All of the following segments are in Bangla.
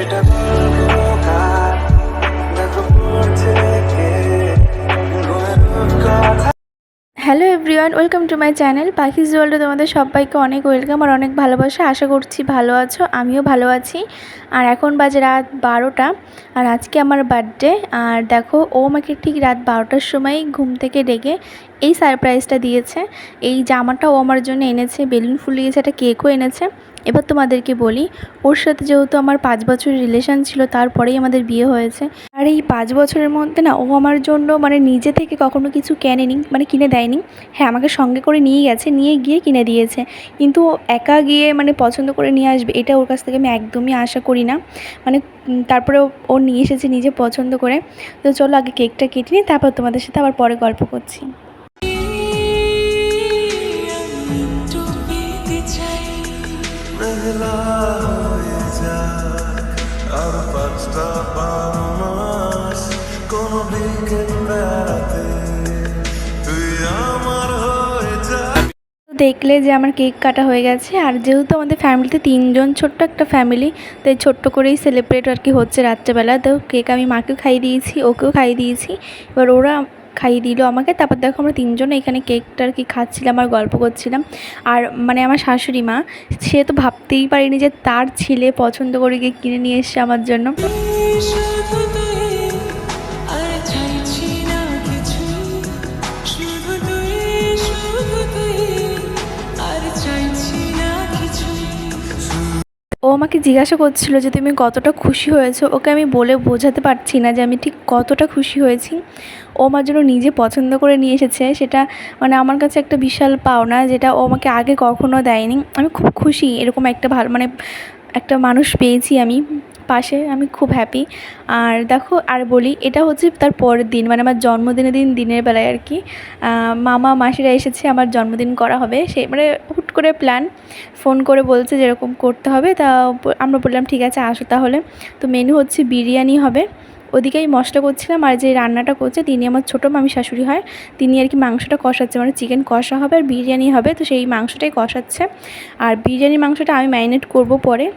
এটা বলবো কার, দেখো পড়ছে কে, ঘুমের কথা। Hello everyone, welcome to my channel Pakhi's ওয়ার্ল্ডে তোমাদের সবাইকে অনেক ওয়েলকাম আর অনেক ভালোবাসা। আশা করছি ভালো আছো, আমিও ভালো আছি। আর এখন বাজে রাত 12টা আর আজকে আমার বার্থডে। আর দেখো, ও আমাকে ঠিক রাত 12টার সময় ঘুম থেকে ডেকে এই সারপ্রাইজটা দিয়েছে। এই জামাটা ও আমার জন্য এনেছে, বেলুন ফুলিয়েছে, একটা কেকও এনেছে। এবার তোমাদেরকে বলি, ওর সাথে যেহেতু আমার 5 বছরের রিলেশান ছিল, তারপরেই আমাদের বিয়ে হয়েছে। আর এই 5 বছরের মধ্যে না, ও আমার জন্য মানে নিজে থেকে কখনো কিছু কেনেনি, মানে কিনে দেয়নি। হ্যাঁ, আমাকে সঙ্গে করে নিয়ে গেছে, নিয়ে গিয়ে কিনে দিয়েছে। কিন্তু ও একা গিয়ে মানে পছন্দ করে নিয়ে আসবে, এটা ওর কাছ থেকে আমি একদমই আশা করি না। মানে তারপরে ও নিয়ে এসেছে নিজে পছন্দ করে। তো চলো আগে কেকটা কেটে নিই, তারপর তোমাদের সাথে আবার পরে গল্প করছি। মেঘলা হয়ে যায় আর 5টা 12 মাস, কোনো বিকেল বেড়াতে তুই আমার হয়ে যা। দেখলে যে আমার কেক কাটা হয়ে গেছে। আর যেহেতু আমাদের ফ্যামিলিতে 3জন, ছোট্ট একটা ফ্যামিলি, তাই ছোট্ট করেই সেলিব্রেট আর কি হচ্ছে রাত্রেবেলা। তো কেক আমি মাকেও খাইয়ে দিয়েছি, ওকেও খাইয়ে দিয়েছি। এবার ওরা খাইয়ে দিল আমাকে। তারপর দেখো আমরা 3জন এখানে কেকটা আর কি খাচ্ছিলাম আর গল্প করছিলাম। আর মানে আমার শাশুড়ি মা, সে তো ভাবতেই পারেনি যে তার ছেলে পছন্দ করে কেক কিনে নিয়ে এসছে আমার জন্য। ও আমাকে জিজ্ঞাসা করছিল যে তুমি কতটা খুশি হয়েছো। ওকে আমি বলে বোঝাতে পারছি না যে আমি ঠিক কতটা খুশি হয়েছি। ও আমার জন্য নিজে পছন্দ করে নিয়ে এসেছে, সেটা মানে আমার কাছে একটা বিশাল পাওনা, যেটা ও আমাকে আগে কখনো দেয়নি। আমি খুব খুশি, এরকম একটা ভালো মানে একটা মানুষ পেয়েছি আমি পাশে, আমি খুব হ্যাপি। আর দেখো, আর বলি, এটা হচ্ছে তার পরের দিন, মানে আমার জন্মদিনের দিনের বেলায় আর কি মামা মাসিরা এসেছে, আমার জন্মদিন করা হবে। সে মানে হুট করে প্ল্যান, ফোন করে বলছে যেরকম করতে হবে। তা আমরা বললাম ঠিক আছে আসো তাহলে। তো মেনু হচ্ছে বিরিয়ানি হবে। ওদিকে আমি মশলা করছিলাম, আর যে রান্নাটা করছে তিনি আমার ছোটো মামি শাশুড়ি হয়, তিনি আর কি মাংসটা কষাচ্ছে, মানে চিকেন কষা হবে আর বিরিয়ানি হবে। তো সেই মাংসটাই কষাচ্ছে। আর বিরিয়ানি মাংসটা আমি ম্যারিনেট করব পরে।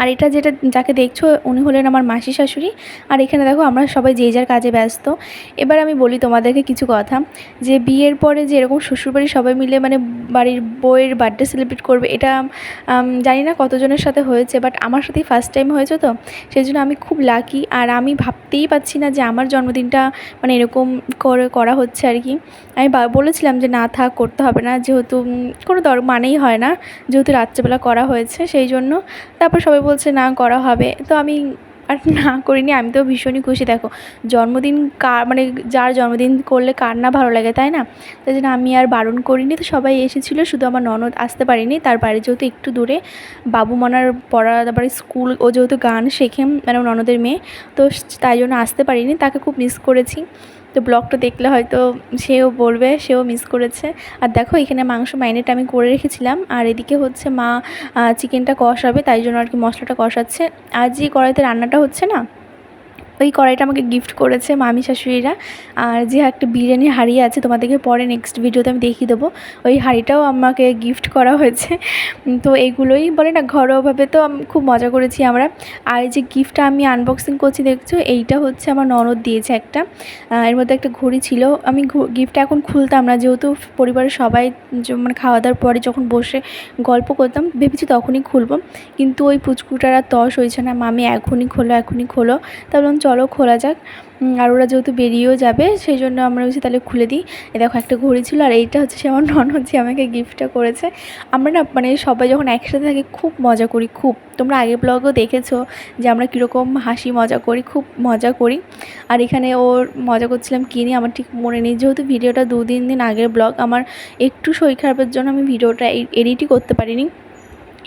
আর এটা যেটা যাকে দেখছো, উনি হলেন আমার মাসি শাশুড়ি। আর এখানে দেখো আমরা সবাই যে যার কাজে ব্যস্ত। এবার আমি বলি তোমাদেরকে কিছু কথা, যে বিয়ের পরে যে এরকম শ্বশুরবাড়ির সবাই মিলে মানে বাড়ির বউয়ের বার্থডে সেলিব্রেট করবে, এটা জানি না কতজনের সাথে হয়েছে, বাট আমার সাথেই ফার্স্ট টাইম হয়েছে। তো সেই জন্য আমি খুব লাকি। আর আমি ভাবতেই পারছি না যে আমার জন্মদিনটা মানে এরকম করে করা হচ্ছে আর কি। আমি বলেছিলাম যে না থাক, করতে হবে না, যেহেতু কোনো মানেই হয় না, যেহেতু রাত্রেবেলা করা হয়েছে সেই জন্য। তারপর সবাই বলছে না করা হবে, তো আমি আর না করিনি। আমি তো ভীষণই খুশি। দেখো, জন্মদিন কার মানে যার জন্মদিন করলে কার না ভালো লাগে, তাই না? তাই জন্য আমি আর বারণ করিনি। তো সবাই এসেছিলো, শুধু আমার ননদ আসতে পারেনি, তার বাড়ি যেহেতু একটু দূরে, বাবু মনার পড়া, তারপরে স্কুল, ও যেহেতু গান শেখে মানে ননদের মেয়ে, তো তাই জন্য আসতে পারিনি। তাকে খুব মিস করেছি। তো ব্লগটা দেখলে হয়তো সেও বলবে সেও মিস করেছে। আর দেখো, এখানে মাংস ম্যারিনেট আমি করে রেখেছিলাম, আর এদিকে হচ্ছে মা চিকেনটা কষাবে, তাই জন্য আর কি মশলাটা কষাচ্ছে। আর যে কড়াইতে রান্নাটা হচ্ছে না, ওই কড়াইটা আমাকে গিফট করেছে মামি শাশুড়িরা। আর যে একটা বিরিয়ানির হাঁড়ি আছে, তোমাদেরকে পরে নেক্সট ভিডিওতে আমি দেখিয়ে দেবো, ওই হাঁড়িটাও আমাকে গিফট করা হয়েছে। তো এইগুলোই বলে না ঘরোয়াভাবে, তো খুব মজা করেছি আমরা। আর এই যে গিফটটা আমি আনবক্সিং করছি দেখছো, এইটা হচ্ছে আমার ননদ দিয়েছে একটা। এর মধ্যে একটা ঘড়ি ছিল। আমি গিফটটা এখন খুলতাম না, যেহেতু পরিবারের সবাই মানে খাওয়া দাওয়ার পরে যখন বসে গল্প করতাম, ভেবেছি তখনই খুলবো। কিন্তু ওই পুচকুটার আর তস হয়েছে না, মামি এখনই খোলো এখনই খোলো। তাহলে চলো খোলা যাক। আর ওরা যেহেতু বেরিয়েও যাবে, সেই জন্য আমরা বলছি তাহলে খুলে দিই। এ দেখো, একটা ঘড়ি ছিল। আর এইটা হচ্ছে সে আমার ননদ যে আমাকে গিফটটা করেছে। আমরা না মানে সবাই যখন একসাথে থাকি খুব মজা করি, খুব। তোমরা আগের ব্লগও দেখেছো যে আমরা কীরকম হাসি মজা করি, খুব মজা করি। আর এখানে ওর মজা করছিলাম কী নিয়ে আমার ঠিক মনে নেই, যেহেতু ভিডিওটা 2-3 দিন আগের ব্লগ। আমার একটু শরীর খারাপের জন্য আমি ভিডিওটা এডিটই করতে পারিনি,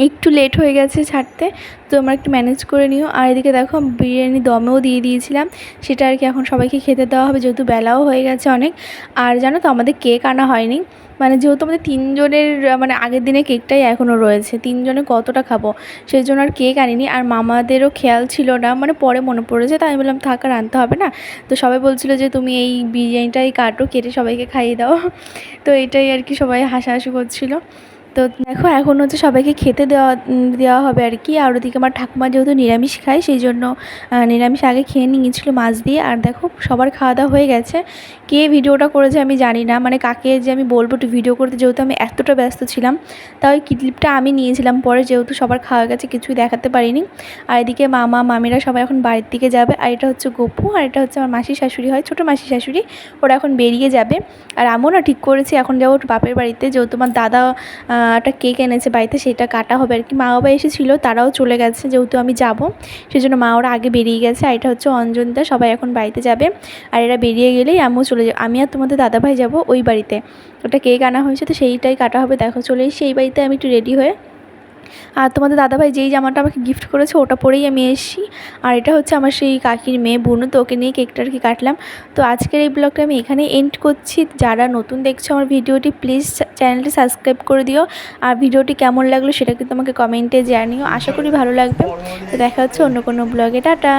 একটু লেট হয়ে গেছে ছাড়তে। তো আমরা একটু ম্যানেজ করে নিও। আর এদিকে দেখো, বিরিয়ানি দমেও দিয়ে দিয়েছিলাম, সেটা আর কি এখন সবাইকে খেতে দেওয়া হবে, যেহেতু বেলাও হয়ে গেছে অনেক। আর জানো তো, আমাদের কেক আনা হয়নি, মানে যেহেতু আমাদের 3জনের মানে আগের দিনে কেকটাই এখনও রয়েছে, 3জনে কতটা খাবো, সেই জন্য আর কেক আনিনি। আর মামাদেরও খেয়াল ছিল না, মানে পরে মনে পড়েছে, তাই আমি বললাম থাক আর আনতে হবে না। তো সবাই বলছিল যে তুমি এই বিরিয়ানিটাই কাটো, কেটে সবাইকে খাইয়ে দাও। তো এটাই আর কি সবাই হাসাহাসি করছিল। তো দেখো এখন হচ্ছে সবাইকে খেতে দেওয়া হবে আর কি। আর ওদিকে আমার ঠাকুমা যেহেতু নিরামিষ খায় সেই জন্য নিরামিষ আগে খেয়ে নিয়েছিল মাছ দিয়ে। আর দেখো সবার খাওয়া দাওয়া হয়ে গেছে। কে ভিডিওটা করেছে আমি জানি না, মানে কাকে যে আমি বলবো একটু ভিডিও করতে, যেহেতু আমি এতটা ব্যস্ত ছিলাম। তাও ওই ক্লিপটা আমি নিয়েছিলাম, পরে যেহেতু সবার খাওয়া গেছে কিছুই দেখাতে পারিনি। আর এদিকে মামা মামিরা সবাই এখন বাড়ির দিকে যাবে। আর এটা হচ্ছে গপু, আর এটা হচ্ছে আমার মাসির শাশুড়ি হয়, ছোটো মাসির শাশুড়ি। ওরা এখন বেরিয়ে যাবে। আর আমিও না ঠিক করেছি এখন যাবো বাপের বাড়িতে, যেহেতু আমার দাদা একটা কেক এনেছে বাড়িতে, সেটা কাটা হবে আর কি। মা বাবা এসেছিলো, তারাও চলে গেছে, যেহেতু আমি যাব সেই জন্য মা ওরা আগে বেরিয়ে গেছে। আর এটা হচ্ছে অঞ্জনদা, সবাই এখন বাড়িতে যাবে। আর এরা বেরিয়ে গেলেই আমিও চলে যাব, আমি আর তোমাদের দাদাভাই যাব ওই বাড়িতে। ওটা কেক আনা হয়েছে তো সেইটাই কাটা হবে। দেখো চলে এসেছি এই বাড়িতে আমি একটু রেডি হয়ে। আর তোমাদের দাদাভাই যেই জামাটা আমাকে গিফট করেছে ওটা পরেই আমি এসেছি। আর এটা হচ্ছে আমার সেই কাকির মেয়ে বুনু, তো ওকে নিয়ে কেকটা আর কি কাটলাম। তো আজকের এই ব্লগটা আমি এখানে এন্ড করছি। যারা নতুন দেখছো আমার ভিডিওটি প্লিজ চ্যানেলটি সাবস্ক্রাইব করে দিও। আর ভিডিওটি কেমন লাগলো সেটা কিন্তু আমাকে কমেন্টে জানিও, আশা করি ভালো লাগবে। তো দেখা হচ্ছে অন্য কোনো ব্লগে। টাটা।